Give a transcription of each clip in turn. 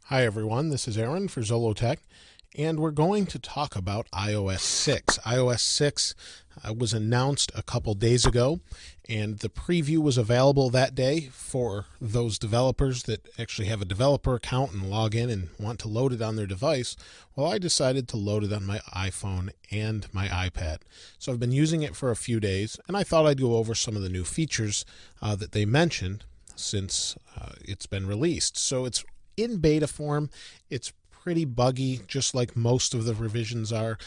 Hi everyone, this is Aaron for Zollotech, and we're going to talk about iOS 6. iOS 6 was announced a couple days ago, and the preview was available that day for those developers that actually have a developer account and log in and want to load it on their device. Well, I decided to load it on my iPhone and my iPad. So I've been using it for a few days, and I thought I'd go over some of the new features that they mentioned since it's been released. So it's in beta form. It's pretty buggy, just like most of the revisions are.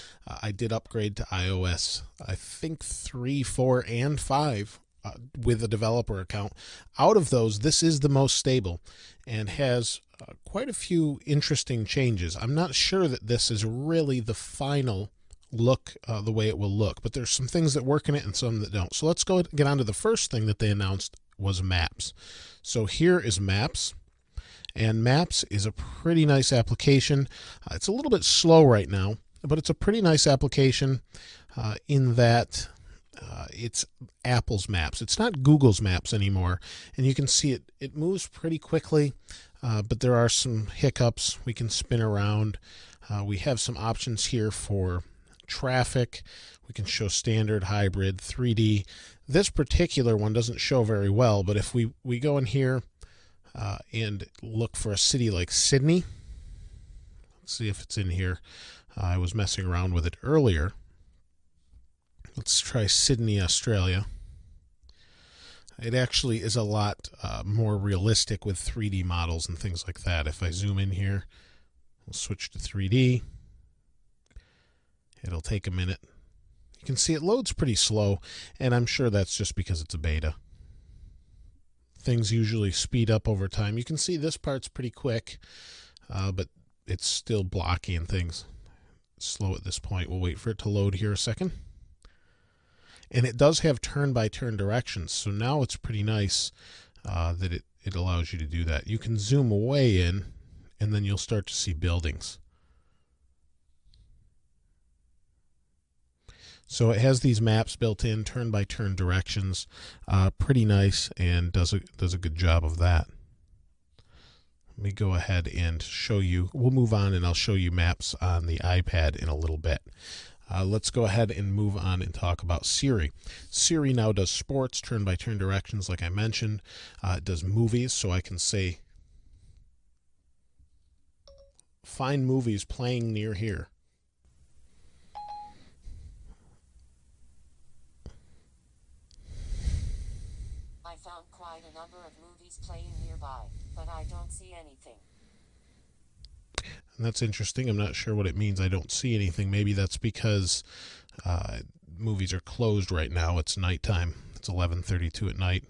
I did upgrade to iOS, I think 3, 4, and 5 with a developer account. Out of those, this is the most stable and has quite a few interesting changes. I'm not sure that this is really the final look the way it will look, but there's some things that work in it and some that don't. So let's go get on to the first thing that they announced was Maps. So here is Maps. And Maps is a pretty nice application. It's a little bit slow right now, but it's a pretty nice application in that it's Apple's Maps. It's not Google's Maps anymore. And you can see it moves pretty quickly, but there are some hiccups. We can spin around. We have some options here for traffic. We can show standard, hybrid, 3D. This particular one doesn't show very well, but if we go in here, and look for a city like Sydney. Let's see if it's in here. I was messing around with it earlier. Let's try Sydney, Australia. It actually is a lot more realistic with 3D models and things like that. If I zoom in here, we'll switch to 3D. It'll take a minute. You can see it loads pretty slow, and I'm sure that's just because it's a beta. Things usually speed up over time. You can see this part's pretty quick, but it's still blocky and things. Slow at this point. We'll wait for it to load here a second. And it does have turn-by-turn directions, so now it's pretty nice that it allows you to do that. You can zoom way in, and then you'll start to see buildings. So it has these maps built in, turn-by-turn directions, pretty nice, and does a good job of that. Let me go ahead and show you. We'll move on, and I'll show you maps on the iPad in a little bit. Let's go ahead and move on and talk about Siri. Siri now does sports, turn-by-turn directions, like I mentioned. It does movies, so I can say, find movies playing near here. I found quite a number of movies playing nearby, but I don't see anything. And that's interesting. I'm not sure what it means. I don't see anything. Maybe that's because movies are closed right now. It's nighttime. It's 11:32 at night.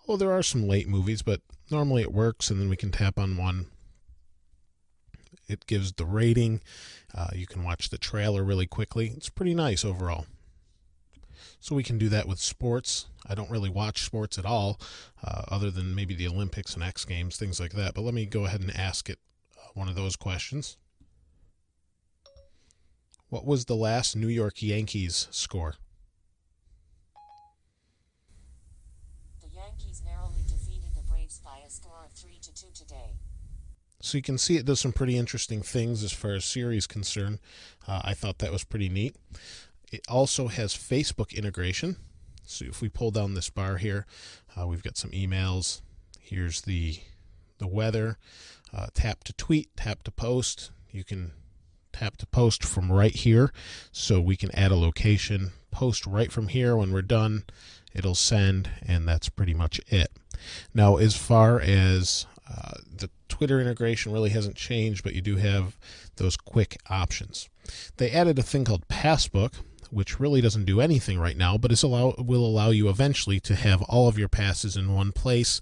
Oh, there are some late movies, but normally it works, and then we can tap on one. It gives the rating. You can watch the trailer really quickly. It's pretty nice overall. So we can do that with sports. I don't really watch sports at all, other than maybe the Olympics and X Games, things like that. But let me go ahead and ask it one of those questions. What was the last New York Yankees score? The Yankees narrowly defeated the Braves by a score of 3-2 today. So you can see it does some pretty interesting things as far as Siri is concerned. I thought that was pretty neat. It also has Facebook integration. So if we pull down this bar here, we've got some emails. Here's the weather. Tap to tweet, tap to post. You can tap to post from right here. So we can add a location, post right from here. When we're done, it'll send, and that's pretty much it. Now, as far as the Twitter integration really hasn't changed, but you do have those quick options. They added a thing called Passbook, which really doesn't do anything right now, but will allow you eventually to have all of your passes in one place.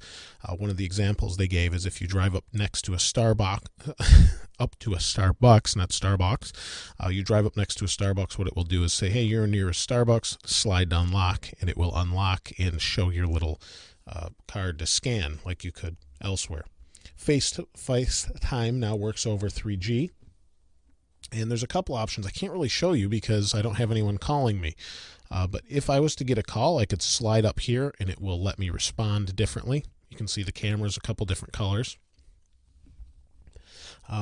One of the examples they gave is if you drive up next to a Starbucks, not Starbucks, you drive up next to a Starbucks, what it will do is say, hey, you're near a Starbucks, slide to unlock, and it will unlock and show your little card to scan like you could elsewhere. FaceTime now works over 3G. And there's a couple options. I can't really show you because I don't have anyone calling me. But if I was to get a call, I could slide up here and it will let me respond differently. You can see the camera's a couple different colors.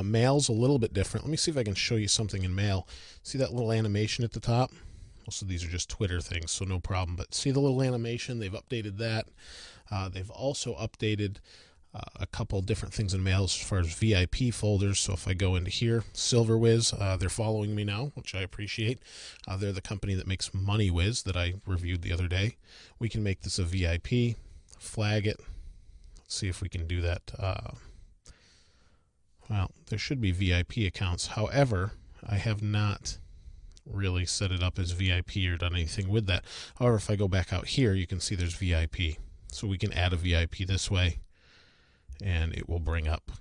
Mail's a little bit different. Let me see if I can show you something in Mail. See that little animation at the top? Most of these are just Twitter things, so no problem. But see the little animation? They've updated that. They've also updated a couple different things in Mail as far as VIP folders. So if I go into here, SilverWiz, they're following me now, which I appreciate. They're the company that makes MoneyWiz that I reviewed the other day. We can make this a VIP, flag it. Let's see if we can do that. Well, there should be VIP accounts. However, I have not really set it up as VIP or done anything with that. However, if I go back out here, you can see there's VIP. So we can add a VIP this way, and it will bring up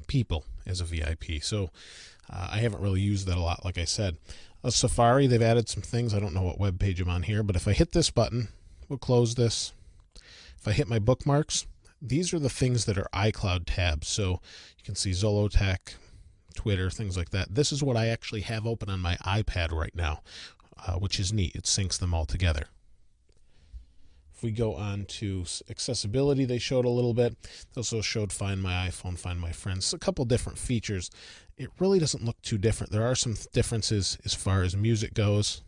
people as a VIP. So I haven't really used that a lot, like I said. Safari, they've added some things. I don't know what web page I'm on here, but if I hit this button, we'll close this. If I hit my bookmarks, these are the things that are iCloud tabs. So you can see Zollotech, Twitter, things like that. This is what I actually have open on my iPad right now, which is neat. It syncs them all together. If we go on to accessibility, they showed a little bit. They also showed Find My iPhone, Find My Friends, a couple different features. It really doesn't look too different. There are some differences as far as music goes.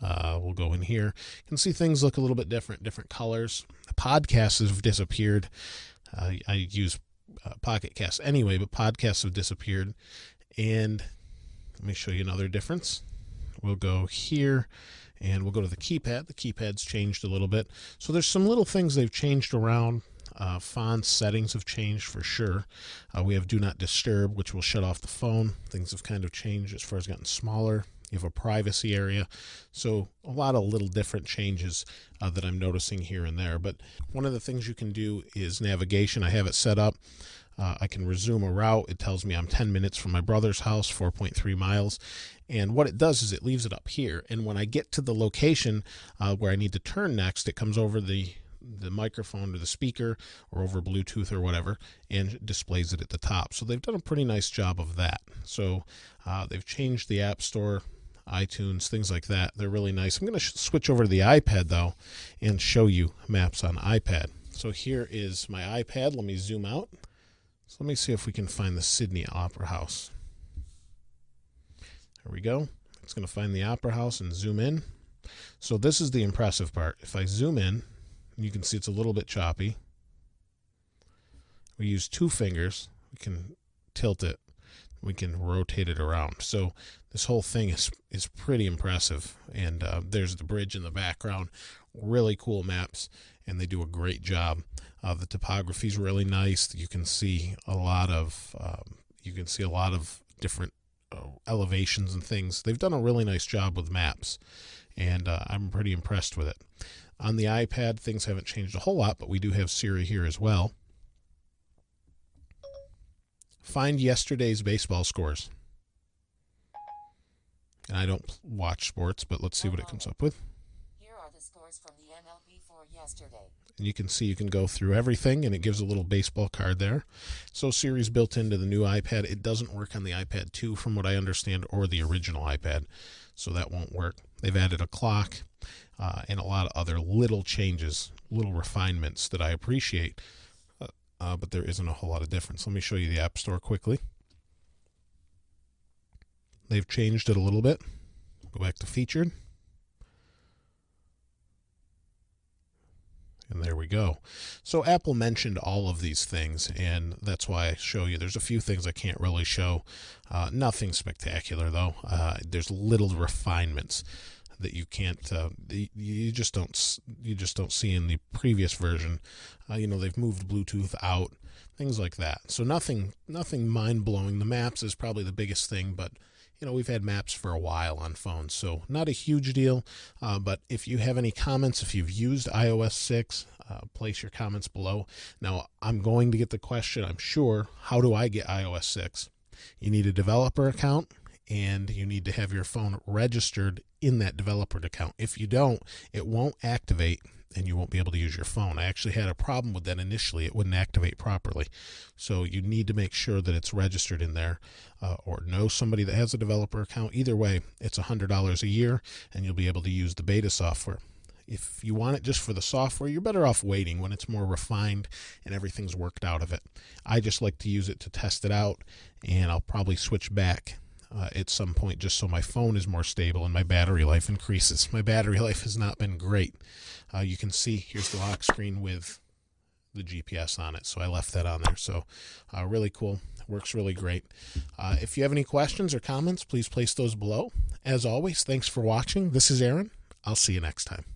We'll go in here. You can see things look a little bit different colors. The podcasts have disappeared. I use Pocket Cast anyway, but podcasts have disappeared. And let me show you another difference. We'll go here and we'll go to the keypad. The keypad's changed a little bit. So there's some little things they've changed around. Font settings have changed for sure. We have Do Not Disturb, which will shut off the phone. Things have kind of changed as far as gotten smaller. You have a privacy area. So a lot of little different changes that I'm noticing here and there. But one of the things you can do is navigation. I have it set up. I can resume a route. It tells me I'm 10 minutes from my brother's house, 4.3 miles. And what it does is it leaves it up here. And when I get to the location where I need to turn next, it comes over the microphone or the speaker or over Bluetooth or whatever and displays it at the top. So they've done a pretty nice job of that. So they've changed the App Store, iTunes, things like that. They're really nice. I'm going to switch over to the iPad though and show you maps on iPad. So here is my iPad. Let me zoom out. So let me see if we can find the Sydney Opera House. There we go. It's going to find the Opera House and zoom in. So this is the impressive part. If I zoom in, you can see it's a little bit choppy. We use 2 fingers. We can tilt it. We can rotate it around. So this whole thing is pretty impressive. And there's the bridge in the background. Really cool maps, and they do a great job. The topography is really nice. You can see a lot of different elevations and things. They've done a really nice job with maps, and I'm pretty impressed with it. On the iPad, things haven't changed a whole lot, but we do have Siri here as well. Find yesterday's baseball scores. And I don't watch sports, but let's see what it comes up with. Here are the scores from the MLB for yesterday. And you can see you can go through everything, and it gives a little baseball card there. So Siri's built into the new iPad. It doesn't work on the iPad 2 from what I understand, or the original iPad, so that won't work. They've added a clock and a lot of other little changes, little refinements that I appreciate, but there isn't a whole lot of difference. Let me show you the App Store quickly. They've changed it a little bit. Go back to featured. And there we go. So Apple mentioned all of these things, and that's why I show you. There's a few things I can't really show. Nothing spectacular, though. There's little refinements that you can't, you just don't see in the previous version. They've moved Bluetooth out, things like that. So nothing mind-blowing. The maps is probably the biggest thing, but we've had maps for a while on phones, so not a huge deal. But if you have any comments, if you've used iOS 6, place your comments below. Now, I'm going to get the question, I'm sure, how do I get iOS 6? You need a developer account, and you need to have your phone registered in that developer account. If you don't, it won't activate, and you won't be able to use your phone. I actually had a problem with that initially. It wouldn't activate properly. So you need to make sure that it's registered in there, or know somebody that has a developer account. Either way, it's $100 a year, and you'll be able to use the beta software. If you want it just for the software, you're better off waiting when it's more refined and everything's worked out of it. I just like to use it to test it out, and I'll probably switch back at some point just so my phone is more stable and my battery life increases. My battery life has not been great. You can see here's the lock screen with the GPS on it, so I left that on there. So really cool. Works really great. If you have any questions or comments, please place those below. As always, thanks for watching. This is Aaron. I'll see you next time.